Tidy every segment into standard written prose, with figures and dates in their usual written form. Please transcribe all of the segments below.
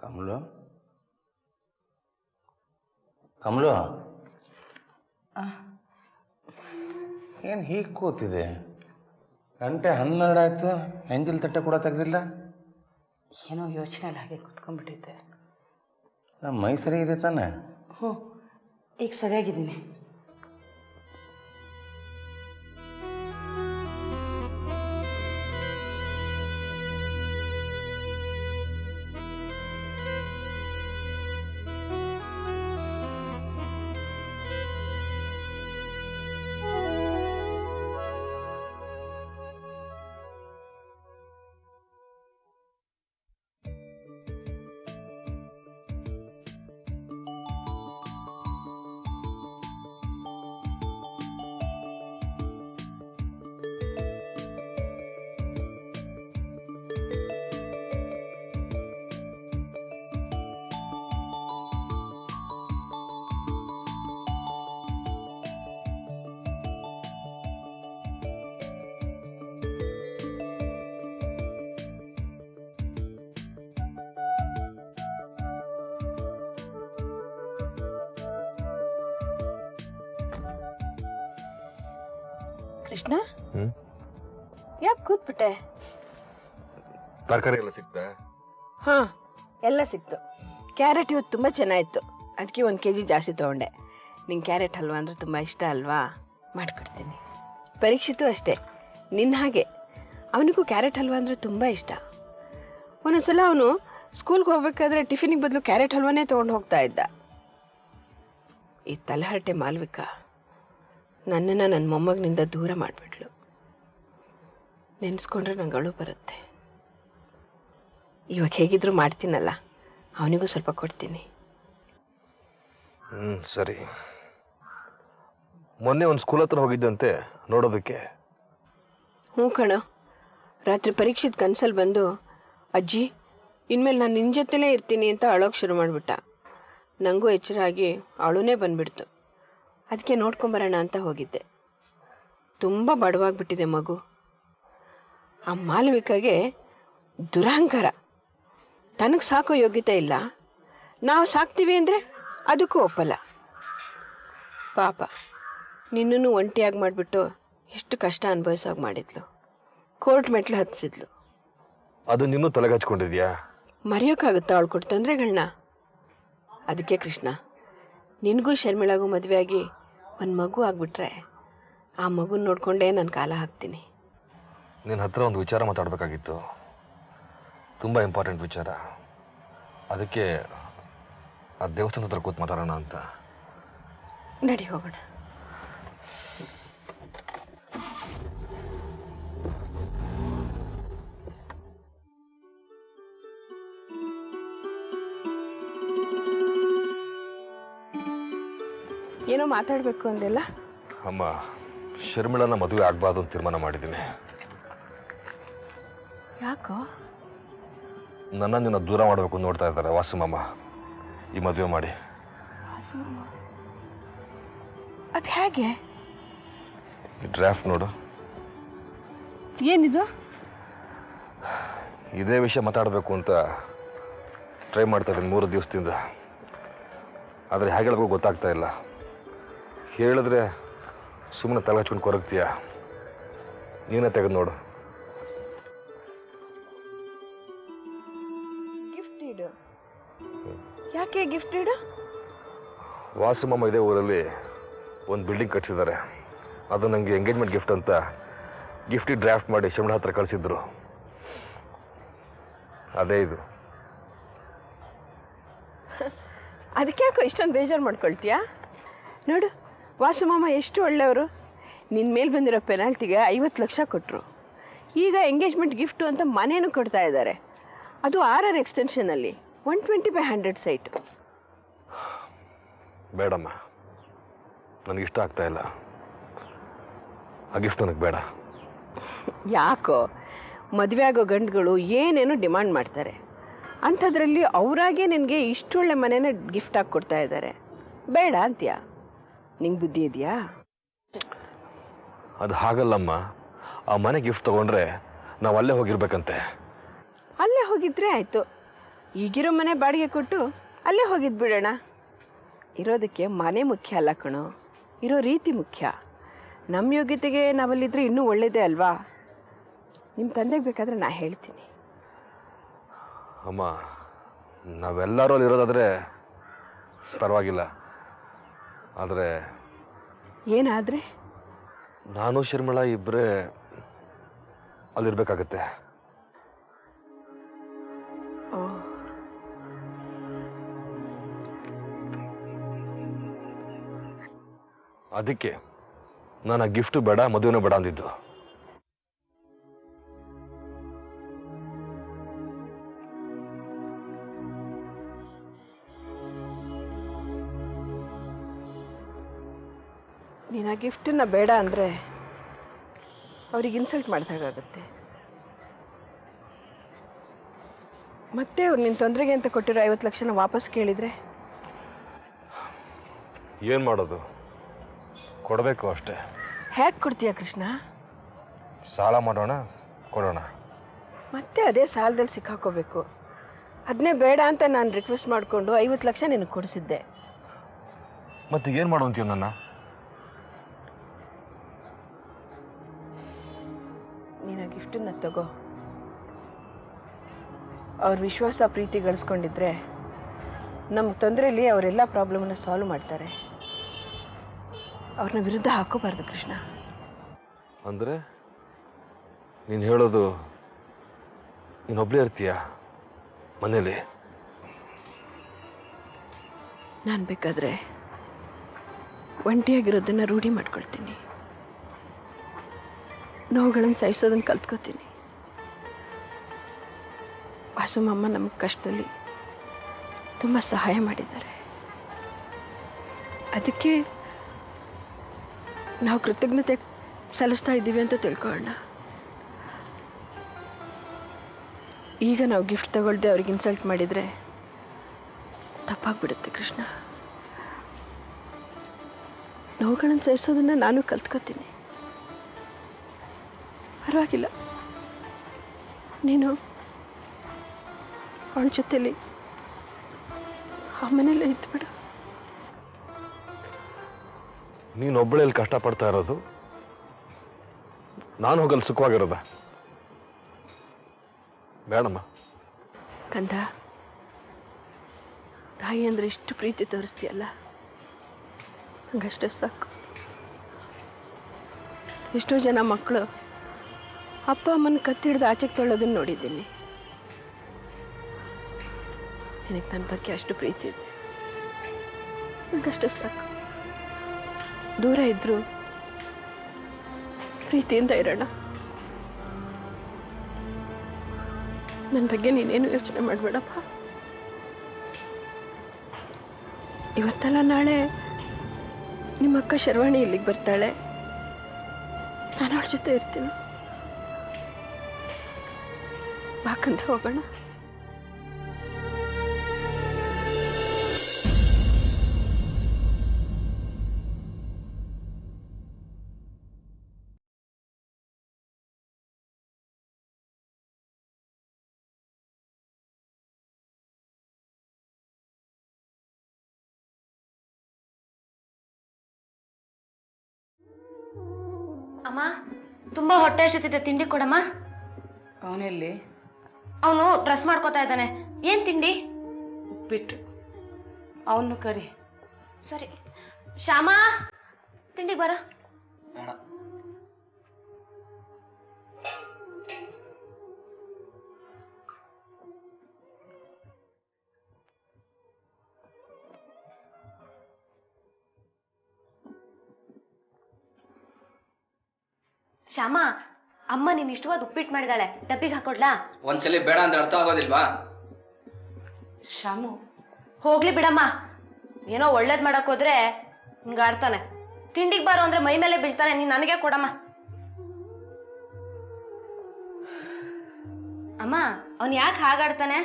ಕಮಲು ಕಮಲು ಏನು ಹೀಗೆ ಕೂತಿದೆ? ಗಂಟೆ 12 ಆಯಿತು, ಎಂಜಿಲ್ ತಟ್ಟೆ ಕೂಡ ತೆಗೆದಿಲ್ಲ. ಏನೋ ಯೋಚನೆಯಲ್ಲಿ ಹಾಗೆ ಕುತ್ಕೊಂಡ್ಬಿಟ್ಟಿದ್ದೆ. ನಮ್ಮ ಮೈ ಸರಿ ಇದೆ ತಾನೆ? ಹ್ಞೂ, ಈಗ ಸರಿಯಾಗಿದ್ದೀನಿ. ಕೃಷ್ಣ, ಯಾಕೆ ಕೂತ್ಬಿಟ್ಟೆ? ತರಕಾರಿ ಎಲ್ಲ ಸಿಕ್ತಾ? ಹಾ, ಎಲ್ಲ ಸಿಕ್ತು. ಕ್ಯಾರೆಟ್ ಇವತ್ತು ತುಂಬಾ ಚೆನ್ನಾಗಿತ್ತು, ಅದಕ್ಕೆ 1 kg ಜಾಸ್ತಿ ತಗೊಂಡೆ. ನಿಂಗೆ ಕ್ಯಾರೆಟ್ ಹಲ್ವಾ ಅಂದ್ರೆ ತುಂಬಾ ಇಷ್ಟ ಅಲ್ವಾ? ಮಾಡ್ಕೊಡ್ತೀನಿ. ಪರೀಕ್ಷಿತು ಅಷ್ಟೇ, ನಿನ್ನ ಹಾಗೆ ಅವನಿಗೂ ಕ್ಯಾರೆಟ್ ಹಲ್ವಾ ಅಂದ್ರೆ ತುಂಬಾ ಇಷ್ಟ. ಒಂದೊಂದ್ಸಲ ಅವನು ಸ್ಕೂಲ್ಗೆ ಹೋಗ್ಬೇಕಾದ್ರೆ ಟಿಫಿನಿಗೆ ಬದಲು ಕ್ಯಾರೆಟ್ ಹಲ್ವಾನೇ ತೊಗೊಂಡು ಹೋಗ್ತಾ ಇದ್ದ. ಈ ತಲೆಹರಟೆ ಮಾಲ್ವಿಕಾ ನನ್ನನ್ನು ನನ್ನ ಮೊಮ್ಮಗನಿಂದ ದೂರ ಮಾಡಿಬಿಟ್ಲು. ನೆನೆಸ್ಕೊಂಡ್ರೆ ನಂಗೆ ಅಳು ಬರುತ್ತೆ. ಇವಾಗ ಹೇಗಿದ್ರು ಮಾಡ್ತೀನಲ್ಲ, ಅವನಿಗೂ ಸ್ವಲ್ಪ ಕೊಡ್ತೀನಿ. ಸರಿ. ಮೊನ್ನೆ ಒಂದು ಸ್ಕೂಲ್ ಹತ್ರ ಹೋಗಿದ್ದಂತೆ ನೋಡೋದಕ್ಕೆ? ಹ್ಞೂ ಕಣೋ, ರಾತ್ರಿ ಪರೀಕ್ಷಿತ ಕನ್ಸಲ್ಲಿ ಬಂದು, ಅಜ್ಜಿ ಇನ್ಮೇಲೆ ನಾನು ನಿನ್ನ ಜೊತೆಲೇ ಇರ್ತೀನಿ ಅಂತ ಅಳೋಕೆ ಶುರು ಮಾಡಿಬಿಟ್ಟ. ನನಗೂ ಎಚ್ಚರ ಆಗಿ ಅಳುನೇ ಬಂದ್ಬಿಡ್ತು. ಅದಕ್ಕೆ ನೋಡ್ಕೊಂಬರೋಣ ಅಂತ ಹೋಗಿದ್ದೆ. ತುಂಬ ಬಡವಾಗ್ಬಿಟ್ಟಿದೆ ಮಗು. ಆ ಮಾಲವಿಕಾಗೆ ದುರಹಂಕಾರ. ತನಗೆ ಸಾಕೋ ಯೋಗ್ಯತೆ ಇಲ್ಲ, ನಾವು ಸಾಕ್ತೀವಿ ಅಂದರೆ ಅದಕ್ಕೂ ಒಪ್ಪಲ್ಲ. ಪಾಪ ನಿನ್ನನ್ನು ಒಂಟಿಯಾಗಿ ಮಾಡಿಬಿಟ್ಟು ಎಷ್ಟು ಕಷ್ಟ ಅನುಭವಿಸೋಗಿ ಮಾಡಿದ್ಲು. ಕೋರ್ಟ್ ಮೆಟ್ಲು ಹತ್ತಿಸಿದ್ಲು. ಅದು ನಿನ್ನೂ ತಲೆಗೆ ಹಚ್ಕೊಂಡಿದ್ಯಾ? ಮರೆಯೋಕ್ಕಾಗುತ್ತಾ ಅವಳು ಕೊಟ್ಟು ತೊಂದರೆಗಳನ್ನ? ಅದಕ್ಕೆ ಕೃಷ್ಣ, ನಿನಗೂ ಶರ್ಮಿಳಾಗೂ ಮದುವೆ ಆಗಿ ಒಂದು ಮಗು ಆಗ್ಬಿಟ್ರೆ ಆ ಮಗುನ ನೋಡ್ಕೊಂಡೇ ನಾನು ಕಾಲ ಹಾಕ್ತೀನಿ. ನಿನ್ನ ಹತ್ರ ಒಂದು ವಿಚಾರ ಮಾತಾಡಬೇಕಾಗಿತ್ತು, ತುಂಬ ಇಂಪಾರ್ಟೆಂಟ್ ವಿಚಾರ. ಅದಕ್ಕೆ ಆ ದೇವಸ್ಥಾನದ ಹತ್ರ ಕೂತು ಮಾತಾಡೋಣ ಅಂತ. ನಡಿ ಹೋಗೋಣ. ಏನೋ ಮಾತಾಡಬೇಕು ಅಂದೆಲ್ಲ? ಅಮ್ಮ, ಶರ್ಮಿಳನ ಮದುವೆ ಆಗಬಾರ್ದು ಅಂತ ತೀರ್ಮಾನ ಮಾಡಿದ್ದೀನಿ. ಯಾಕೋ? ನನ್ನ ನಿನ್ನ ದೂರ ಮಾಡಬೇಕು ನೋಡ್ತಾ ಇದ್ದಾರೆ ವಾಸುಮಮ್ಮ. ಈ ಮದುವೆ ಮಾಡಿ. ಅದು ಹೇಗೆ? ಡ್ರಾಫ್ಟ್ ನೋಡು. ಏನಿದು? ಇದೇ ವಿಷಯ ಮಾತಾಡಬೇಕು ಅಂತ ಟ್ರೈ ಮಾಡ್ತಾ ಇದ್ದೀನಿ 3 ದಿವಸದಿಂದ. ಆದರೆ ಹೇಗೆ ಹೇಳಬೇಕು ಗೊತ್ತಾಗ್ತಾ ಇಲ್ಲ. ಹೇಳಿದ್ರೆ ಸುಮ್ಮನೆ ತಲೆ ಹಚ್ಕೊಂಡು ಕೊರಗ್ತೀಯ. ನೀನೇ ತೆಗೆದು ನೋಡು. ಗಿಫ್ಟ್ ಇಡು. ಯಾಕೆ ಗಿಫ್ಟ್ ಇಡು? ವಾಸುಮಮ್ಮ ಇದೇ ಊರಲ್ಲಿ ಒಂದು ಬಿಲ್ಡಿಂಗ್ ಕಟ್ಸಿದ್ದಾರೆ. ಅದು ನನಗೆ ಎಂಗೇಜ್ಮೆಂಟ್ ಗಿಫ್ಟ್ ಅಂತ ಗಿಫ್ಟಿಗೆ ಡ್ರಾಫ್ಟ್ ಮಾಡಿ ಶರ್ಮಿಳ ಹತ್ರ ಕಳಿಸಿದ್ರು. ಅದೇ ಇದು. ಅದಕ್ಕೆ ಯಾಕೋ ಇಷ್ಟೊಂದು ಬೇಜಾರು ಮಾಡ್ಕೊಳ್ತೀಯಾ? ನೋಡು, ವಾಸುಮಾಮ ಎಷ್ಟು ಒಳ್ಳೆಯವರು. ನಿನ್ನ ಮೇಲೆ ಬಂದಿರೋ ಪೆನಾಲ್ಟಿಗೆ 50 ಲಕ್ಷ ಕೊಟ್ಟರು. ಈಗ ಎಂಗೇಜ್ಮೆಂಟ್ ಗಿಫ್ಟು ಅಂತ ಮನೇನೂ ಕೊಡ್ತಾ ಇದ್ದಾರೆ. ಅದು RR ಎಕ್ಸ್ಟೆನ್ಷನಲ್ಲಿ 120/100 ಸೈಟು. ಬೇಡಮ್ಮ, ನನಗೆ ಇಷ್ಟ ಆಗ್ತಾ ಇಲ್ಲ. ಆ ಗಿಫ್ಟ್ ನನಗೆ ಬೇಡ. ಯಾಕೋ? ಮದುವೆ ಆಗೋ ಗಂಡುಗಳು ಏನೇನೋ ಡಿಮಾಂಡ್ ಮಾಡ್ತಾರೆ. ಅಂಥದ್ರಲ್ಲಿ ಅವರಾಗೆ ನಿನಗೆ ಇಷ್ಟೊಳ್ಳೆ ಮನೇನ ಗಿಫ್ಟ್ ಆಗಿ ಕೊಡ್ತಾ ಇದ್ದಾರೆ. ಬೇಡ ಅಂತೀಯಾ? ನಿಂಗೆ ಬುದ್ಧಿ ಇದೆಯಾ? ಅದು ಹಾಗಲ್ಲಮ್ಮ. ಆ ಮನೆ ಗಿಫ್ಟ್ ತೊಗೊಂಡ್ರೆ ನಾವು ಅಲ್ಲೇ ಹೋಗಿರ್ಬೇಕಂತೆ. ಅಲ್ಲೇ ಹೋಗಿದ್ರೆ ಆಯಿತು. ಈಗಿರೋ ಮನೆ ಬಾಡಿಗೆ ಕೊಟ್ಟು ಅಲ್ಲೇ ಹೋಗಿದ್ದು ಬಿಡೋಣ. ಇರೋದಕ್ಕೆ ಮನೆ ಮುಖ್ಯ ಅಲ್ಲ ಕಣೋ, ಇರೋ ರೀತಿ ಮುಖ್ಯ. ನಮ್ಮ ಯೋಗ್ಯತೆಗೆ ನಾವಲ್ಲಿದ್ದರೆ ಇನ್ನೂ ಒಳ್ಳೇದೇ ಅಲ್ವಾ? ನಿಮ್ಮ ತಂದೆಗೆ ಬೇಕಾದರೆ ನಾ ಹೇಳ್ತೀನಿ. ಅಮ್ಮ, ನಾವೆಲ್ಲರೂ ಅಲ್ಲಿ ಇರೋದಾದರೆ ಪರವಾಗಿಲ್ಲ. ಆದರೆ ಏನಾದರೆ? ನಾನು ಶರ್ಮಿಳಾ ಇಬ್ಬರೇ ಅಲ್ಲಿರ್ಬೇಕಾಗತ್ತೆ. ಅದಕ್ಕೆ ನಾನು ಆ ಗಿಫ್ಟು ಬೇಡ, ಮದುವೆನೂ ಬೇಡ ಅಂದಿದ್ದು. ನೀನು ಆ ಗಿಫ್ಟನ್ನು ಬೇಡ ಅಂದರೆ ಅವ್ರಿಗೆ ಇನ್ಸಲ್ಟ್ ಮಾಡಿದಾಗತ್ತೆ. ಮತ್ತೆ ಅವ್ರು ನಿನ್ನ ತೊಂದರೆಗೆ ಅಂತ ಕೊಟ್ಟಿರೋ 50 ಲಕ್ಷನ ವಾಪಸ್ ಕೇಳಿದರೆ ಏನು ಮಾಡೋದು? ಕೊಡಬೇಕು ಅಷ್ಟೇ. ಹೇಗೆ ಕೊಡ್ತೀಯ ಕೃಷ್ಣ? ಸಾಲ ಮಾಡೋಣ, ಕೊಡೋಣ. ಮತ್ತೆ ಅದೇ ಸಾಲದಲ್ಲಿ ಸಿಕ್ಕಾಕೋಬೇಕು. ಅದನ್ನೇ ಬೇಡ ಅಂತ ನಾನು ರಿಕ್ವೆಸ್ಟ್ ಮಾಡಿಕೊಂಡು 50 ಲಕ್ಷ ನಿನಗೆ ಕೊಡಿಸಿದ್ದೆ. ಮತ್ತೆ ಏನು ಮಾಡು ಅಂತೀವಿ ನನ್ನ? ನೀನು ಆ ಗಿಫ್ಟನ್ನು ತಗೋ. ಅವ್ರ ವಿಶ್ವಾಸ ಪ್ರೀತಿ ಗಳಿಸ್ಕೊಂಡಿದ್ರೆ ನಮ್ಮ ತೊಂದರೆಯಲ್ಲಿ ಅವರೆಲ್ಲ ಪ್ರಾಬ್ಲಮನ್ನು ಸಾಲ್ವ್ ಮಾಡ್ತಾರೆ. ಅವ್ರನ್ನ ವಿರುದ್ಧ ಹಾಕೋಬಾರ್ದು ಕೃಷ್ಣ. ಅಂದರೆ ನೀನು ಹೇಳೋದು ನೀನೊಬ್ಬಳೇ ಇರ್ತೀಯ ಮನೇಲಿ? ನಾನು ಬೇಕಾದರೆ ಒಂಟಿಯಾಗಿರೋದನ್ನು ರೂಢಿ ಮಾಡ್ಕೊಳ್ತೀನಿ. ನೋವುಗಳನ್ನು ಸಹಿಸೋದನ್ನು ಕಲ್ತ್ಕೋತೀನಿ. ವಾಸುಮಮ್ಮ ನಮಗೆ ಕಷ್ಟದಲ್ಲಿ ತುಂಬ ಸಹಾಯ ಮಾಡಿದ್ದಾರೆ. ಅದಕ್ಕೆ ನಾವು ಕೃತಜ್ಞತೆ ಸಲ್ಲಿಸ್ತಾ ಇದ್ದೀವಿ ಅಂತ ತಿಳ್ಕೊಳ್ಳೋಣ. ಈಗ ನಾವು ಗಿಫ್ಟ್ ತಗೊಳ್ದೆ ಅವ್ರಿಗೆ ಇನ್ಸಲ್ಟ್ ಮಾಡಿದರೆ ತಪ್ಪಾಗ್ಬಿಡುತ್ತೆ ಕೃಷ್ಣ. ನೋವುಗಳನ್ನು ಸಹಿಸೋದನ್ನು ನಾನು ಕಲ್ತ್ಕೋತೀನಿ. ಪರವಾಗಿಲ್ಲ, ನೀನು ಅವಳ ಜೊತೆಲಿ ಆ ಮನೇಲಿ ಇದ್ಬಿಡು. ನೀನೊಬ್ಬಳಲ್ಲಿ ಕಷ್ಟಪಡ್ತಾ ಇರೋದು, ನಾನು ಹೋಗಲ್ಲಿ ಸುಖವಾಗಿರೋದ? ಬೇಡಮ್ಮ. ಕಂದ, ತಾಯಿ ಅಂದರೆ ಇಷ್ಟು ಪ್ರೀತಿ ತೋರಿಸ್ತೀಯಲ್ಲ, ಹಂಗಷ್ಟೇ ಸಾಕು. ಎಷ್ಟೋ ಜನ ಮಕ್ಕಳು ಅಪ್ಪ ಅಮ್ಮನ ಕತ್ತಿಡ್ದು ಆಚೆಗೆ ತೊಳ್ಳೋದನ್ನು ನೋಡಿದ್ದೀನಿ. ನಿನಗೆ ನನ್ನ ಬಗ್ಗೆ ಅಷ್ಟು ಪ್ರೀತಿ ಇದೆ, ನನಗಷ್ಟೇ ಸಾಕು. ದೂರ ಇದ್ರು ಪ್ರೀತಿಯಿಂದ ಇರೋಣ. ನನ್ನ ಬಗ್ಗೆ ನೀನೇನು ಯೋಚನೆ ಮಾಡಬೇಡಪ್ಪ. ಇವತ್ತಲ್ಲ ನಾಳೆ ನಿಮ್ಮ ಅಕ್ಕ ಶರ್ವಾಣಿ ಇಲ್ಲಿಗೆ ಬರ್ತಾಳೆ. ನಾನು ಅವಳ ಜೊತೆ ಇರ್ತೀನಿ. ಬಾಕಂತ ಹೋಗೋಣ. ಅಮ್ಮ, ತುಂಬಾ ಹೊಟ್ಟೆ ಹಸಿತಿದೆ, ತಿಂಡಿ ಕೊಡಮ್ಮ. ಅವನೆಲ್ಲಿ? ಅವನು ಡ್ರೆಸ್ ಮಾಡ್ಕೋತಾ ಇದ್ದಾನೆ. ಏನ್ ತಿಂಡಿ? ಉಪ್ಪಿಟ್ಟು. ಅವನು ಕರಿ. ಸರಿ. ಶ್ಯಾಮಾ, ತಿಂಡಿಗೆ ಬರ. ಶ್ಯಾಮಾ, ಅಮ್ಮ ನೀನ್ ಇಷ್ಟವಾದ ಉಪ್ಪಿಟ್ಟು ಮಾಡಿದಾಳೆ, ಡಬ್ಬಿಗೆ ಹಾಕೊಡ್ಲಾ? ಒಂದ್ಸಲಿ ಬೇಡ ಅಂತ ಅರ್ಥ ಆಗೋದಿಲ್ವಾ? ಶಾಮು, ಹೋಗ್ಲಿ ಬಿಡಮ್ಮ. ಏನೋ ಒಳ್ಳೇದ್ ಮಾಡಕ್ ಹೋದ್ರೆ ಹಿಂಗ ಆಡ್ತಾನೆ. ತಿಂಡಿಗೆ ಬಾರೋ ಅಂದ್ರೆ ಮೈ ಮೇಲೆ ಬೀಳ್ತಾನೆ. ನೀನ್ ನನಗೆ ಕೊಡಮ್ಮ. ಅಮ್ಮ, ಅವನ್ ಯಾಕೆ ಹಾಗಾಡ್ತಾನೆ?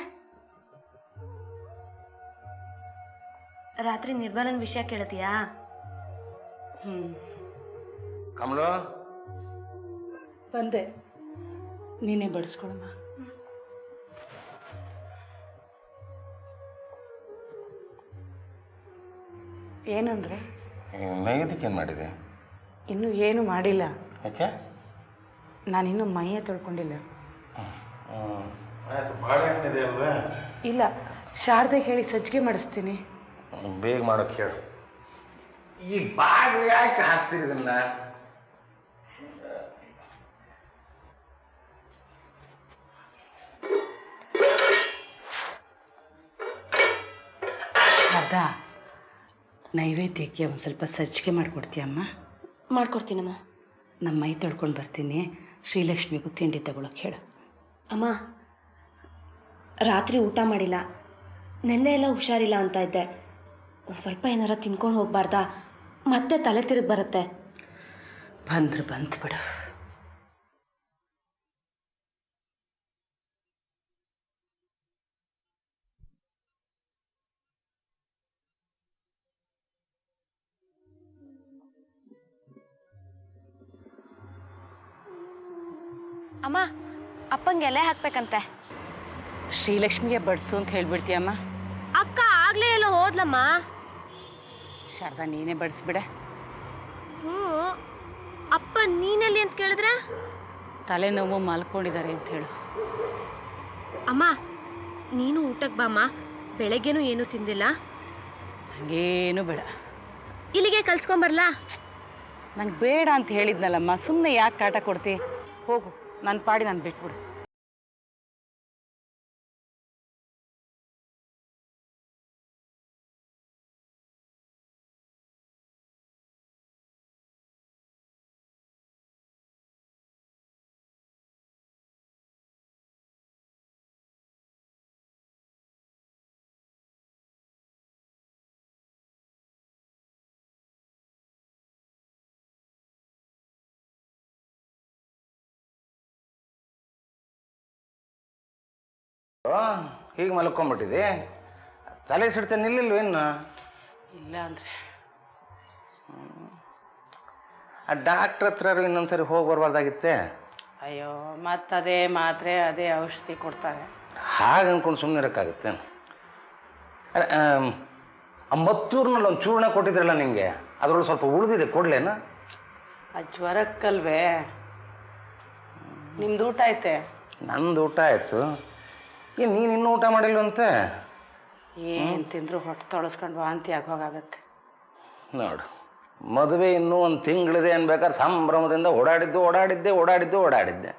ರಾತ್ರಿ ನಿರ್ಮಲನ್ ವಿಷಯ ಕೇಳ್ತೀಯಾ? ಕಮಲು, ಬಂದೆ. ನೀನೇ ಬಡಿಸ್ಕೊಳಮ್ಮ. ಏನಂದರೆ? ನೈವೇದ್ಯಕ್ಕೆ ಏನು ಮಾಡಿದೆ? ಇನ್ನೂ ಏನು ಮಾಡಿಲ್ಲ. ಯಾಕೆ? ನಾನಿನ್ನೂ ಮೈಯೇ ತೊಳ್ಕೊಂಡಿಲ್ಲ. ಆಯ್ತು, ಬಾಳೆಹಣ್ಣಿದೆ ಅಲ್ವೇ? ಇಲ್ಲ, ಶಾರದೆ ಹೇಳಿ ಸಜ್ಜಿಗೆ ಮಾಡಿಸ್ತೀನಿ. ಬೇಗ ಮಾಡೋಕ್ಕೆ ಹೇಳು. ಈ ಬಾಗಿಲು ಯಾಕೆ ಹಾಕ್ತೀರಿ ಇದನ್ನ? ಶಾರದಾ, ನೈವೇದ್ಯಕ್ಕೆ ಒಂದು ಸ್ವಲ್ಪ ಸಜ್ಜಿಗೆ ಮಾಡಿಕೊಡ್ತೀಯಮ್ಮ? ಮಾಡ್ಕೊಡ್ತೀನಮ್ಮ. ನಮ್ಮ ಮೈ ತೊಳ್ಕೊಂಡು ಬರ್ತೀನಿ. ಶ್ರೀಲಕ್ಷ್ಮಿಗೂ ತಿಂಡಿ ತಗೊಳಕ್ಕೆ ಹೇಳು. ಅಮ್ಮ, ರಾತ್ರಿ ಊಟ ಮಾಡಿಲ್ಲ. ನೆನ್ನೆ ಎಲ್ಲ ಹುಷಾರಿಲ್ಲ ಅಂತ ಇದ್ದೆ. ಒಂದು ಸ್ವಲ್ಪ ಏನಾರ ತಿನ್ಕೊಂಡು ಹೋಗ್ಬಾರ್ದಾ? ಮತ್ತೆ ತಲೆ ತಿರುಗಿ ಬರುತ್ತೆ. ಬಂತು ಬಿಡು. ಅಮ್ಮ, ಅಪ್ಪಂಗೆ ಎಲೆ ಹಾಕ್ಬೇಕಂತೆ. ಶ್ರೀಲಕ್ಷ್ಮಿಗೆ ಬಡಿಸು ಅಂತ ಹೇಳ್ಬಿಡ್ತೀಯಮ್ಮ? ಅಕ್ಕ ಆಗ್ಲೇ ಎಲ್ಲ ಹೋದ್ಲಮ್ಮ. ಶಾರದಾ, ನೀನೇ ಬಡಿಸ್ಬಿಡೆ. ಅಪ್ಪ ನೀನೆಲ್ಲಿ ಅಂತ ಕೇಳಿದ್ರೆ ತಲೆನೋವು ಮಲ್ಕೊಂಡಿದ್ದಾರೆ ಅಂತ ಹೇಳು. ಅಮ್ಮ, ನೀನು ಊಟಕ್ಕೆ ಬಾಮ್ಮ. ಬೆಳಗ್ಗೆನೂ ಏನೂ ತಿಂದಿಲ್ಲ. ನನಗೇನು ಬೇಡ. ಇಲ್ಲಿಗೆ ಕಲ್ಸ್ಕೊಂಬರ್ಲಾ? ನಂಗೆ ಬೇಡ ಅಂತ ಹೇಳಿದ್ನಲ್ಲಮ್ಮ, ಸುಮ್ಮನೆ ಯಾಕೆ ಕಾಟ ಕೊಡ್ತಿ? ಹೋಗು, ನನ್ನ ಪಾಡಿ ನಾನು ಬಿಟ್ಬಿಡು. ಹೀಗೆ ಮಲ್ಕೊಂಡ್ಬಿಟ್ಟಿದೆ. ತಲೆ ಸಿಡ್ತ ನಿಲ್ಲಿಲ್ವೇನು? ಇಲ್ಲ ಅಂದರೆ ಆ ಡಾಕ್ಟ್ರ್ ಹತ್ರ ಇನ್ನೊಂದ್ಸರಿ ಹೋಗಿ ಬರ್ಬಾರ್ದಾಗಿತ್ತೆ? ಅಯ್ಯೋ, ಮತ್ತದೇ ಮಾತ್ರೆ, ಅದೇ ಔಷಧಿ ಕೊಡ್ತಾರೆ. ಹಾಗೆ ಅಂದ್ಕೊಂಡು ಸುಮ್ಮನೆ ಇರೋಕ್ಕಾಗುತ್ತೆ? ಆ ಮತ್ತೂರಿನಲ್ಲಿ ಒಂದು ಚೂರ್ಣ ಕೊಟ್ಟಿದ್ರಲ್ಲ ನಿಮಗೆ, ಅದರೊಳಗೆ ಸ್ವಲ್ಪ ಉಳಿದಿದೆ, ಕೊಡ್ಲೇನಾ? ಆ ಜ್ವರಕ್ಕಲ್ವೇ. ನಿಮ್ದು ಊಟ ಐತೆ? ನಂದು ಊಟ ಆಯಿತು. ನೀನು ಇನ್ನೂ ಊಟ ಮಾಡಿಲ್ವಂತೆ? ಏನು ತಿಂದರೂ ಹೊಟ್ಟೆ ತೊಳಸ್ಕೊಂಡು ವಾಂತಿ ಆಗೋಗಾಗತ್ತೆ. ನೋಡು, ಮದುವೆ ಇನ್ನೂ ಒಂದು ತಿಂಗಳಿದೆ ಅನ್ಬೇಕಾದ್ರೆ ಸಂಭ್ರಮದಿಂದ ಓಡಾಡಿದ್ದೆ.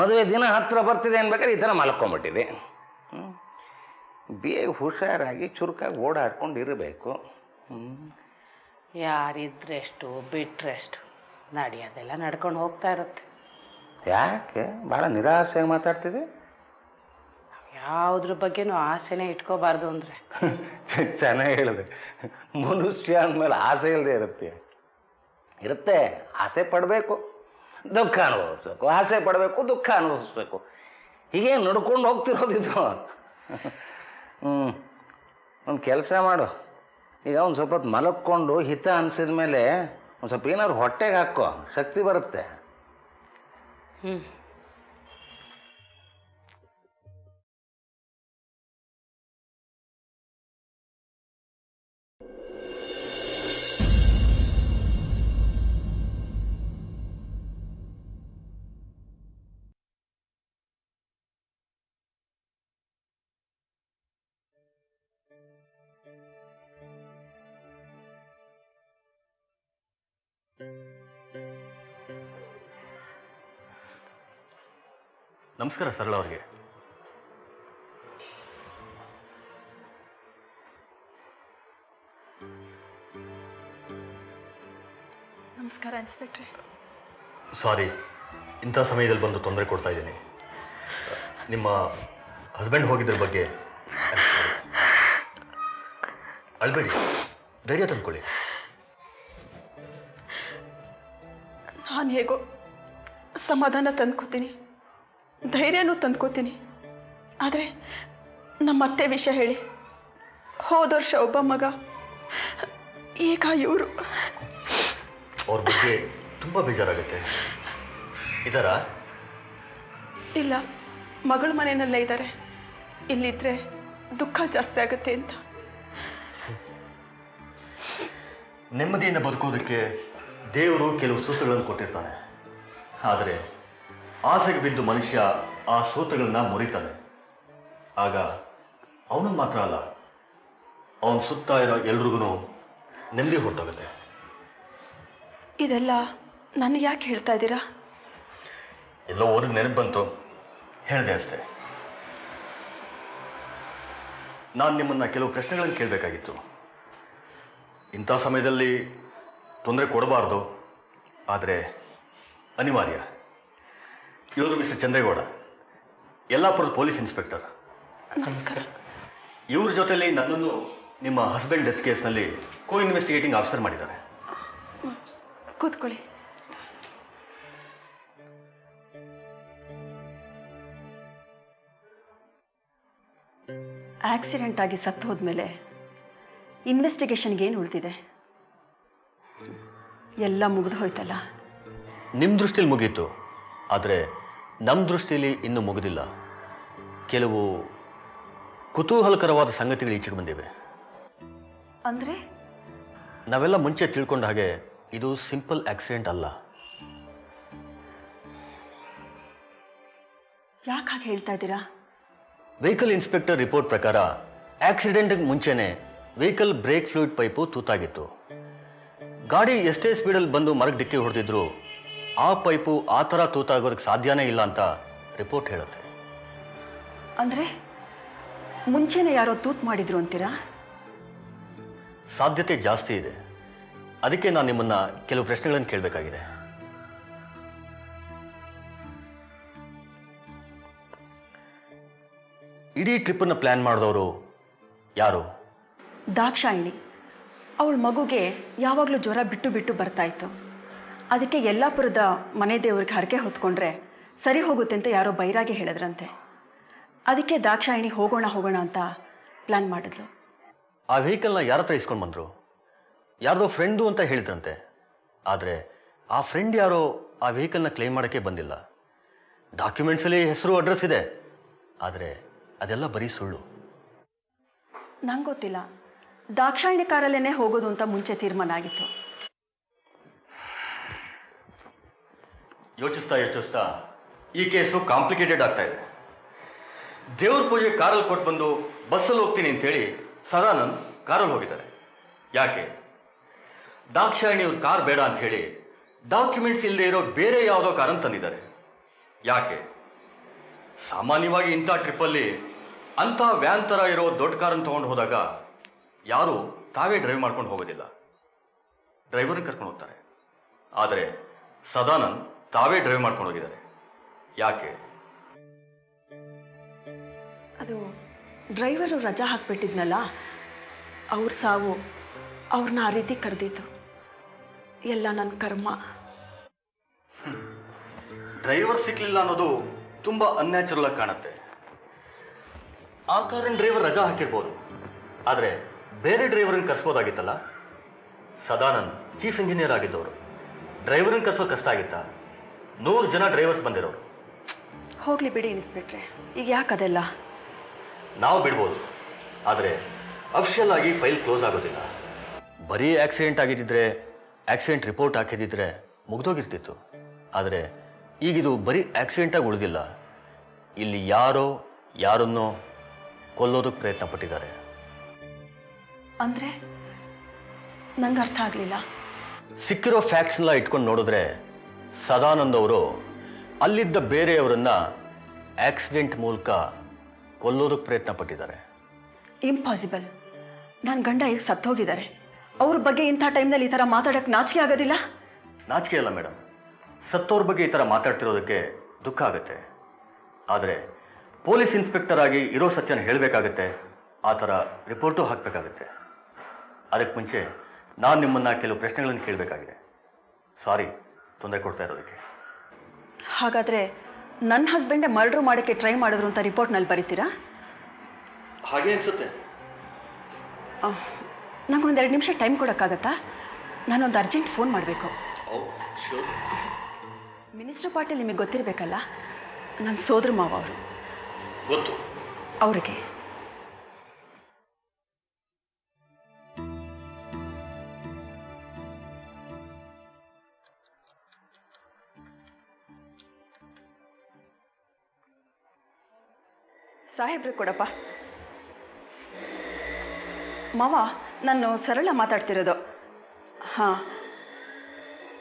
ಮದುವೆ ದಿನ ಹತ್ತಿರ ಬರ್ತಿದೆ ಅನ್ಬೇಕಾದ್ರೆ ಈ ಥರ ಮಲ್ಕೊಂಬಿಟ್ಟಿದೆ. ಬೇಗ ಹುಷಾರಾಗಿ ಚುರುಕಾಗಿ ಓಡಾಡ್ಕೊಂಡು ಇರಬೇಕು. ಯಾರಿದ್ರೆಷ್ಟು ಬಿಟ್ರೆಷ್ಟು ನಡೆಯೋದೆಲ್ಲ ನಡ್ಕೊಂಡು ಹೋಗ್ತಾ ಇರುತ್ತೆ. ಯಾಕೆ ಭಾಳ ನಿರಾಸೆಯಾಗಿ ಮಾತಾಡ್ತಿದೆ? ಯಾವುದ್ರ ಬಗ್ಗೆನೂ ಆಸೆನೇ ಇಟ್ಕೋಬಾರ್ದು ಅಂದರೆ. ಚೆನ್ನಾಗಿ ಹೇಳಿದೆ. ಮನುಷ್ಯ ಅಂದಮೇಲೆ ಆಸೆ ಇಲ್ಲದೆ ಇರುತ್ತೆ. ಆಸೆ ಪಡಬೇಕು, ದುಃಖ ಅನುಭವಿಸ್ಬೇಕು. ಆಸೆ ಪಡಬೇಕು, ದುಃಖ ಅನುಭವಿಸ್ಬೇಕು. ಹೀಗೆ ನಡ್ಕೊಂಡು ಹೋಗ್ತಿರೋದಿದ್ದು. ಒಂದು ಕೆಲಸ ಮಾಡು. ಈಗ ಒಂದು ಸ್ವಲ್ಪ ಹೊತ್ತು ಮಲಕ್ಕೊಂಡು ಹಿತ ಅನಿಸಿದ ಮೇಲೆ ಒಂದು ಸ್ವಲ್ಪ ಏನಾದ್ರು ಹೊಟ್ಟೆಗೆ ಹಾಕೋ, ಶಕ್ತಿ ಬರುತ್ತೆ. ನಮಸ್ಕಾರ ಸರಳ ಅವ್ರಿಗೆ. ನಮಸ್ಕಾರ ಇನ್ಸ್ಪೆಕ್ಟ್ರೆ. ಸಾರಿ, ಇಂಥ ಸಮಯದಲ್ಲಿ ಬಂದು ತೊಂದರೆ ಕೊಡ್ತಾ ಇದ್ದೀನಿ. ನಿಮ್ಮ ಹಸ್ಬೆಂಡ್ ಹೋಗಿದ್ರ ಬಗ್ಗೆ ಅಳ್ಬೇಡಿ, ಧೈರ್ಯ ತಂದ್ಕೊಳ್ಳಿ. ನಾನು ಹೇಗೋ ಸಮಾಧಾನ ತಂದ್ಕೋತೀನಿ, ಧೈರ್ಯನೂ ತಂದ್ಕೋತೀನಿ. ಆದರೆ ನಮ್ಮ ಅತ್ತೆ ವಿಷಯ ಹೇಳಿ, ಹೋದ ವರ್ಷ ಒಬ್ಬ ಮಗ, ಈಗ ಇವರು. ಅವ್ರ ಬಗ್ಗೆ ತುಂಬ ಬೇಜಾರಾಗುತ್ತೆ. ಇದಾರಾ? ಇಲ್ಲ, ಮಗಳ ಮನೆಯಲ್ಲೇ ಇದ್ದಾರೆ. ಇಲ್ಲಿದ್ರೆ ದುಃಖ ಜಾಸ್ತಿ ಆಗುತ್ತೆ ಅಂತ. ನೆಮ್ಮದಿಯಿಂದ ಬದುಕೋದಕ್ಕೆ ದೇವರು ಕೆಲವು ಸೂತ್ರಗಳನ್ನು ಕೊಟ್ಟಿರ್ತಾನೆ. ಆದರೆ ಆಸೆಗೆ ಬಿದ್ದು ಮನುಷ್ಯ ಆ ಸೂತ್ರಗಳನ್ನ ಮುರಿತಾನೆ. ಆಗ ಅವನು ಮಾತ್ರ ಅಲ್ಲ, ಅವನ ಸುತ್ತ ಇರೋ ಎಲ್ರಿಗೂ ನೆಮ್ಮದಿ ಹೊರಟೋಗುತ್ತೆ. ಇದೆಲ್ಲ ನನಗೆ ಯಾಕೆ ಹೇಳ್ತಾ ಇದ್ದೀರಾ? ಎಲ್ಲೋ ಓದಿದ ನೆನಪು ಬಂತು, ಹೇಳಿದೆ ಅಷ್ಟೇ. ನಾನು ನಿಮ್ಮನ್ನು ಕೆಲವು ಪ್ರಶ್ನೆಗಳನ್ನು ಕೇಳಬೇಕಾಗಿತ್ತು. ಇಂಥ ಸಮಯದಲ್ಲಿ ತೊಂದರೆ ಕೊಡಬಾರ್ದು, ಆದರೆ ಅನಿವಾರ್ಯ. ಇವರು ಮಿಸ್ಟರ್ ಚಂದ್ರೇಗೌಡ, ಯಲ್ಲಾಪುರದ ಪೊಲೀಸ್ ಇನ್ಸ್ಪೆಕ್ಟರ್. ನಮಸ್ಕಾರ. ಇವ್ರ ಜೊತೆಲಿ ನನ್ನನ್ನು ನಿಮ್ಮ ಹಸ್ಬೆಂಡ್ ಡೆತ್ ಕೇಸ್ನಲ್ಲಿ ಕೋ ಇನ್ವೆಸ್ಟಿಗೇಟಿಂಗ್ ಆಫೀಸರ್ ಮಾಡಿದ್ದಾರೆ. ಕೂತ್ಕೊಳ್ಳಿ. ಆಕ್ಸಿಡೆಂಟ್ ಆಗಿ ಸತ್ತು ಹೋದ್ಮೇಲೆ ಇನ್ವೆಸ್ಟಿಗೇಷನ್ಗೆ ಏನು ಉಳಿದಿದೆ? ಎಲ್ಲ ಮುಗಿದು ಹೋಯ್ತಲ್ಲ. ನಿಮ್ಮ ದೃಷ್ಟಿಲಿ ಮುಗೀತು, ಆದರೆ ನಮ್ಮ ದೃಷ್ಟಿಯಲ್ಲಿ ಇನ್ನೂ ಮುಗಿದಿಲ್ಲ. ಕೆಲವು ಕುತೂಹಲಕರವಾದ ಸಂಗತಿಗಳು ಈಚೆಗೆ ಬಂದಿವೆ. ಅಂದರೆ ನಾವೆಲ್ಲ ಮುಂಚೆ ತಿಳ್ಕೊಂಡ ಹಾಗೆ ಇದು ಸಿಂಪಲ್ ಆಕ್ಸಿಡೆಂಟ್ ಅಲ್ಲ. ಯಾಕೆ ಹಾಗೆ ಹೇಳ್ತಾ ಇದ್ದೀರಾ? ವೆಹಿಕಲ್ ಇನ್ಸ್ಪೆಕ್ಟರ್ ರಿಪೋರ್ಟ್ ಪ್ರಕಾರ ಆಕ್ಸಿಡೆಂಟ್ಗೆ ಮುಂಚೆನೆ ವೆಹಿಕಲ್ ಬ್ರೇಕ್ ಫ್ಲೂಯಿಡ್ ಪೈಪು ತೂತಾಗಿತ್ತು. ಗಾಡಿ ಎಷ್ಟೇ ಸ್ಪೀಡಲ್ಲಿ ಬಂದು ಮರಕ್ಕೆ ಡಿಕ್ಕಿ ಹೊಡೆದಿದ್ರು ಆ ಪೈಪು ಆ ಥರ ತೂತಾಗೋದಕ್ಕೆ ಸಾಧ್ಯನೇ ಇಲ್ಲ ಅಂತ ರಿಪೋರ್ಟ್ ಹೇಳುತ್ತೆ. ಅಂದರೆ ಮುಂಚೆನೇ ಯಾರೋ ತೂತ್ ಮಾಡಿದ್ರು ಅಂತೀರಾ? ಸಾಧ್ಯತೆ ಜಾಸ್ತಿ ಇದೆ. ಅದಕ್ಕೆ ನಾನು ನಿಮ್ಮನ್ನ ಕೆಲವು ಪ್ರಶ್ನೆಗಳನ್ನು ಕೇಳಬೇಕಾಗಿದೆ. ಇಡೀ ಟ್ರಿಪ್ಪನ್ನು ಪ್ಲಾನ್ ಮಾಡಿದವರು ಯಾರು? ದಾಕ್ಷಾಯಿಣಿ. ಅವಳ ಮಗುಗೆ ಯಾವಾಗಲೂ ಜ್ವರ ಬಿಟ್ಟು ಬಿಟ್ಟು ಬರ್ತಾ ಇತ್ತು. ಅದಕ್ಕೆ ಯಲ್ಲಾಪುರದ ಮನೆ ದೇವ್ರಿಗೆ ಹರಕೆ ಹೊತ್ಕೊಂಡ್ರೆ ಸರಿ ಹೋಗುತ್ತೆ ಅಂತ ಯಾರೋ ಬೈರಾಗಿ ಹೇಳಿದ್ರಂತೆ. ಅದಕ್ಕೆ ದಾಕ್ಷಾಯಿಣಿ ಹೋಗೋಣ ಹೋಗೋಣ ಅಂತ ಪ್ಲಾನ್ ಮಾಡಿದ್ಲು. ಆ ವೆಹಿಕಲ್ನ ಯಾರ ಹತ್ರ ಇಸ್ಕೊಂಡು ಬಂದರು? ಯಾರ್ದೋ ಫ್ರೆಂಡು ಅಂತ ಹೇಳಿದ್ರಂತೆ. ಆದರೆ ಆ ಫ್ರೆಂಡ್ ಯಾರೋ ಆ ವೆಹಿಕಲ್ನ ಕ್ಲೈಮ್ ಮಾಡೋಕ್ಕೆ ಬಂದಿಲ್ಲ. ಡಾಕ್ಯುಮೆಂಟ್ಸಲ್ಲಿ ಹೆಸರು ಅಡ್ರೆಸ್ ಇದೆ, ಆದರೆ ಅದೆಲ್ಲ ಬರೀ ಸುಳ್ಳು. ನಂಗೆ ಗೊತ್ತಿಲ್ಲ. ದಾಕ್ಷಾಯಿಣಿ ಕಾರಲ್ಲೇನೆ ಹೋಗೋದು ಅಂತ ಮುಂಚೆ ತೀರ್ಮಾನ ಆಗಿತ್ತು. ಯೋಚಿಸ್ತಾ ಈ ಕೇಸು ಕಾಂಪ್ಲಿಕೇಟೆಡ್ ಆಗ್ತಾ ಇದೆ. ದೇವ್ರ ಪೂಜೆ ಕಾರಲ್ಲಿ ಕೊಟ್ಟು ಬಂದು ಬಸ್ಸಲ್ಲಿ ಹೋಗ್ತೀನಿ ಅಂತೇಳಿ ಸದಾನಂದ್ ಕಾರಲ್ಲಿ ಹೋಗಿದ್ದಾರೆ. ಯಾಕೆ? ದಾಕ್ಷಾಯಿಣಿ ಅವ್ರ ಕಾರ್ ಬೇಡ ಅಂತ ಹೇಳಿ ಡಾಕ್ಯುಮೆಂಟ್ಸ್ ಇಲ್ಲದೆ ಇರೋ ಬೇರೆ ಯಾವುದೋ ಕಾರನ್ನು ತಂದಿದ್ದಾರೆ. ಯಾಕೆ? ಸಾಮಾನ್ಯವಾಗಿ ಇಂಥ ಟ್ರಿಪ್ಪಲ್ಲಿ ಅಂಥ ವ್ಯಾನ್ ಥರ ಇರೋ ದೊಡ್ಡ ಕಾರನ್ನು ತೊಗೊಂಡು ಹೋದಾಗ ಯಾರು ತಾವೇ ಡ್ರೈವ್ ಮಾಡ್ಕೊಂಡು ಹೋಗೋದಿಲ್ಲ, ಡ್ರೈವರ್ನ ಕರ್ಕೊಂಡು ಹೋಗ್ತಾರೆ. ಆದರೆ ಸದಾನಂದ್ ತಾವೇ ಡ್ರೈವ್ ಮಾಡ್ಕೊಂಡು ಹೋಗಿದ್ದಾರೆ. ಯಾಕೆ? ಅದು ಡ್ರೈವರು ರಜಾ ಹಾಕ್ಬಿಟ್ಟಿದ್ನಲ್ಲ, ಅವ್ರ ಸಾವು ಅವ್ರನ್ನ ಆ ರೀತಿ ಕರೆದಿತ್ತು. ಎಲ್ಲ ನನ್ನ ಕರ್ಮ. ಡ್ರೈವರ್ ಸಿಕ್ಲಿಲ್ಲ ಅನ್ನೋದು ತುಂಬಾ ಅನ್ಯಾಚುರಲ್ ಆಗಿ ಕಾಣುತ್ತೆ. ಆ ಕಾರಣ ಡ್ರೈವರ್ ರಜಾ ಹಾಕಿರ್ಬೋದು, ಆದರೆ ಬೇರೆ ಡ್ರೈವರನ್ನು ಕರ್ಸ್ಬೋದಾಗಿತ್ತಲ್ಲ. ಸದಾನಂದ್ ಚೀಫ್ ಇಂಜಿನಿಯರ್ ಆಗಿದ್ದವರು, ಡ್ರೈವರನ್ನು ಕರ್ಸೋ ಕಷ್ಟ ಆಗಿತ್ತಾ? 100 ಜನ ಡ್ರೈವರ್ಸ್ ಬಂದಿರೋರು. ಹೋಗ್ಲಿ ಬಿಡಿ ಇನ್ಸ್ಪೆಕ್ಟ್ರೆ, ಈಗ ಯಾಕದೆಲ್ಲ? ನಾವು ಬಿಡ್ಬೋದು, ಆದರೆ ಅಫಿಷಿಯಲ್ ಆಗಿ ಫೈಲ್ ಕ್ಲೋಸ್ ಆಗೋದಿಲ್ಲ. ಬರೀ ಆಕ್ಸಿಡೆಂಟ್ ಆಗಿದ್ದಿದ್ರೆ, ಆಕ್ಸಿಡೆಂಟ್ ರಿಪೋರ್ಟ್ ಹಾಕಿದ್ದಿದ್ರೆ ಮುಗ್ದೋಗಿರ್ತಿತ್ತು. ಆದರೆ ಈಗಿದು ಬರೀ ಆಕ್ಸಿಡೆಂಟಾಗಿ ಉಳಿದಿಲ್ಲ. ಇಲ್ಲಿ ಯಾರನ್ನೋ ಕೊಲ್ಲೋದಕ್ಕೆ ಪ್ರಯತ್ನ ಪಟ್ಟಿದ್ದಾರೆ. ಅಂದರೆ ನಂಗೆ ಅರ್ಥ ಆಗಲಿಲ್ಲ. ಸಿಕ್ಕಿರೋ ಫ್ಯಾಕ್ಟ್ಸ್ನೆಲ್ಲ ಇಟ್ಕೊಂಡು ನೋಡಿದ್ರೆ ಸದಾನಂದ್ ಅವರು ಅಲ್ಲಿದ್ದ ಬೇರೆಯವರನ್ನ ಆಕ್ಸಿಡೆಂಟ್ ಮೂಲಕ ಕೊಲ್ಲೋದಕ್ಕೆ ಪ್ರಯತ್ನ ಪಟ್ಟಿದ್ದಾರೆ. ಇಂಪಾಸಿಬಲ್. ನನ್ನ ಗಂಡ ಈಗ ಸತ್ತೋಗಿದ್ದಾರೆ. ಅವ್ರ ಬಗ್ಗೆ ಇಂಥ ಟೈಮ್ನಲ್ಲಿ ಈ ಥರ ಮಾತಾಡೋಕ್ಕೆ ನಾಚಿಕೆ ಆಗೋದಿಲ್ಲ? ನಾಚಿಕೆ ಅಲ್ಲ ಮೇಡಮ್, ಸತ್ತೋರ ಬಗ್ಗೆ ಈ ಥರ ಮಾತಾಡ್ತಿರೋದಕ್ಕೆ ದುಃಖ ಆಗುತ್ತೆ. ಆದರೆ ಪೊಲೀಸ್ ಇನ್ಸ್ಪೆಕ್ಟರ್ ಆಗಿ ಇರೋ ಸತ್ಯನ ಹೇಳಬೇಕಾಗತ್ತೆ, ಆ ಥರ ರಿಪೋರ್ಟು ಹಾಕಬೇಕಾಗತ್ತೆ. ಅದಕ್ಕೆ ಮುಂಚೆ ನಾನು ನಿಮ್ಮನ್ನು ಕೆಲವು ಪ್ರಶ್ನೆಗಳನ್ನು ಕೇಳಬೇಕಾಗಿದೆ. ಸಾರಿ ತೊಂದರೆ ಕೊಡ್ತಾ ಇರೋದಕ್ಕೆ. ಹಾಗಾದರೆ ನನ್ನ ಹಸ್ಬೆಂಡೇ ಮರ್ಡ್ರ್ ಮಾಡೋಕ್ಕೆ ಟ್ರೈ ಮಾಡಿದ್ರು ಅಂತ ರಿಪೋರ್ಟ್ನಲ್ಲಿ ಬರೀತೀರಾ? ಹಾಗೆ ಅನಿಸುತ್ತೆ. ನಂಗೊಂದು 2 ನಿಮಿಷ ಟೈಮ್ ಕೊಡೋಕ್ಕಾಗತ್ತಾ? ನಾನೊಂದು ಅರ್ಜೆಂಟ್ ಫೋನ್ ಮಾಡಬೇಕು. ಮಿನಿಸ್ಟರ್ ಪಾಟೀಲ್ ನಿಮಗೆ ಗೊತ್ತಿರಬೇಕಲ್ಲ, ನನ್ನ ಸೋದರ ಮಾವ ಅವರು. ಗೊತ್ತು. ಅವರಿಗೆ ಸಾಹೇಬ್ರೆ ಕೊಡಪ್ಪ. ಮಾವ, ನಾನು ಸರಳ ಮಾತಾಡ್ತಿರೋದು. ಹಾಂ,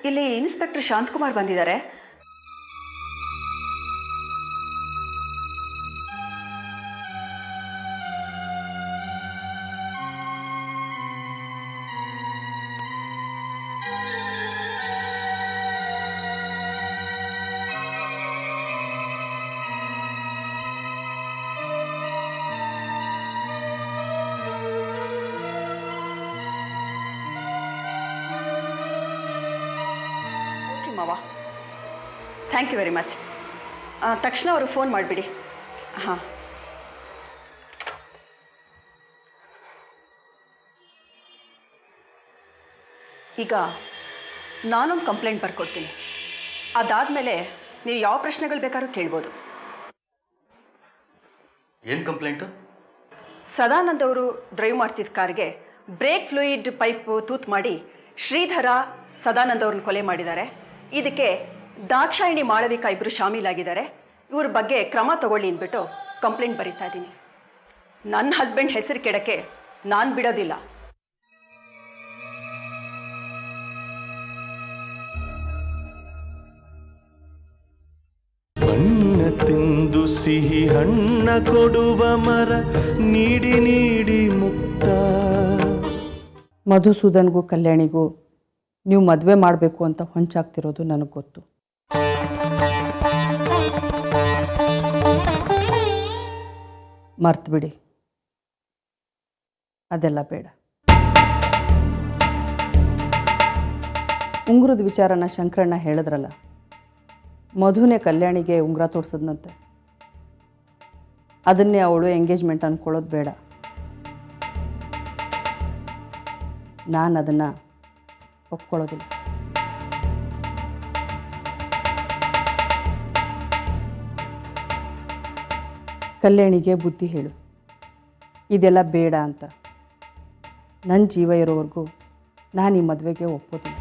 ಇಲ್ಲಿ ಇನ್ಸ್ಪೆಕ್ಟರ್ ಶಾಂತಕುಮಾರ್ ಬಂದಿದ್ದಾರೆ. ಮಾವ, ಥ್ಯಾಂಕ್ ಯು ವೆರಿ ಮಚ್. ತಕ್ಷಣ ಅವರು ಫೋನ್ ಮಾಡಿಬಿಡಿ. ಹಾಂ, ಈಗ ನಾನೊಂದು ಕಂಪ್ಲೇಂಟ್ ಬರ್ಕೊಡ್ತೀನಿ. ಅದಾದಮೇಲೆ ನೀವು ಯಾವ ಪ್ರಶ್ನೆಗಳು ಬೇಕಾದ್ರೂ ಕೇಳ್ಬೋದು. ಏನು ಕಂಪ್ಲೇಂಟು? ಸದಾನಂದ್ ಅವರು ಡ್ರೈವ್ ಮಾಡ್ತಿದ್ದ ಕಾರ್ಗೆ ಬ್ರೇಕ್ ಫ್ಲೂಯಿಡ್ ಪೈಪ್ ತೂತು ಮಾಡಿ ಶ್ರೀಧರ ಸದಾನಂದ್ ಅವ್ರನ್ನ ಕೊಲೆ ಮಾಡಿದ್ದಾರೆ. ಇದಕ್ಕೆ ದಾಕ್ಷಾಯಿಣಿ ಮಾಳವಿಕಾ ಇಬ್ಬರು ಶಾಮೀಲಾಗಿದ್ದಾರೆ. ಇವ್ರ ಬಗ್ಗೆ ಕ್ರಮ ತಗೊಳ್ಳಿ ಅಂದ್ಬಿಟ್ಟು ಕಂಪ್ಲೇಂಟ್ ಬರೀತಾ ಇದ್ದೀನಿ. ನನ್ನ ಹಸ್ಬೆಂಡ್ ಹೆಸರು ಕೆಡಕ್ಕೆ ನಾನು ಬಿಡೋದಿಲ್ಲ. ಬಣ್ಣ ತಿಂದು ಸಿಹಿ ಹಣ್ಣ ಕೊಡುವ ಮರ ನೀಡಿ ನೀಡಿ ಮುಕ್ತ. ಮಧುಸೂದನ್ಗೂ ಕಲ್ಯಾಣಿಗೂ ನೀವು ಮದುವೆ ಮಾಡಬೇಕು ಅಂತ ಹೊಂಚಾಗ್ತಿರೋದು ನನಗೆ ಗೊತ್ತು. ಮರ್ತು ಬಿಡಿ, ಅದೆಲ್ಲ ಬೇಡ. ಉಂಗುರದ ವಿಚಾರನ ಶಂಕರಣ್ಣ ಹೇಳಿದ್ರಲ್ಲ, ಮಧುನೇ ಕಲ್ಯಾಣಿಗೆ ಉಂಗುರ ತೋರಿಸಿದ್ನಂತೆ. ಅದನ್ನೇ ಅವಳು ಎಂಗೇಜ್ಮೆಂಟ್ ಅಂದ್ಕೊಳ್ಳೋದು ಬೇಡ. ನಾನು ಅದನ್ನು ಒಪ್ಕೊಳ್ಳೋದಿಲ್ಲ. ಕಲ್ಯಾಣಿಗೆ ಬುದ್ಧಿ ಹೇಳು, ಇದೆಲ್ಲ ಬೇಡ ಅಂತ. ನನ್ನ ಜೀವ ಇರೋವರೆಗೂ ನಾನು ಈ ಮದುವೆಗೆ ಒಪ್ಪೋದಿಲ್ಲ.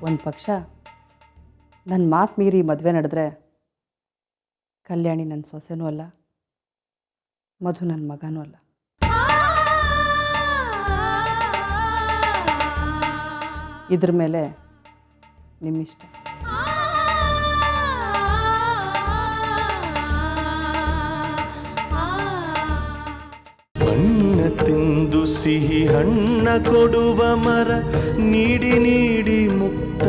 ಒಂದು ಪಕ್ಷ ನನ್ನ ಮಾತು ಮೀರಿ ಮದುವೆ ನಡೆದ್ರೆ ಕಲ್ಯಾಣಿ ನನ್ನ ಸೊಸೆನೂ ಅಲ್ಲ, ಮಧು ನನ್ನ ಮಗನೂ ಅಲ್ಲ. ಇದ್ರ ಮೇಲೆ ನಿಮ್ಮಿಷ್ಟ. ಬಣ್ಣ ತಿಂದು ಸಿಹಿ ಹಣ್ಣ ಕೊಡುವ ಮರ ನೀಡಿ ನೀಡಿ ಮುಕ್ತ.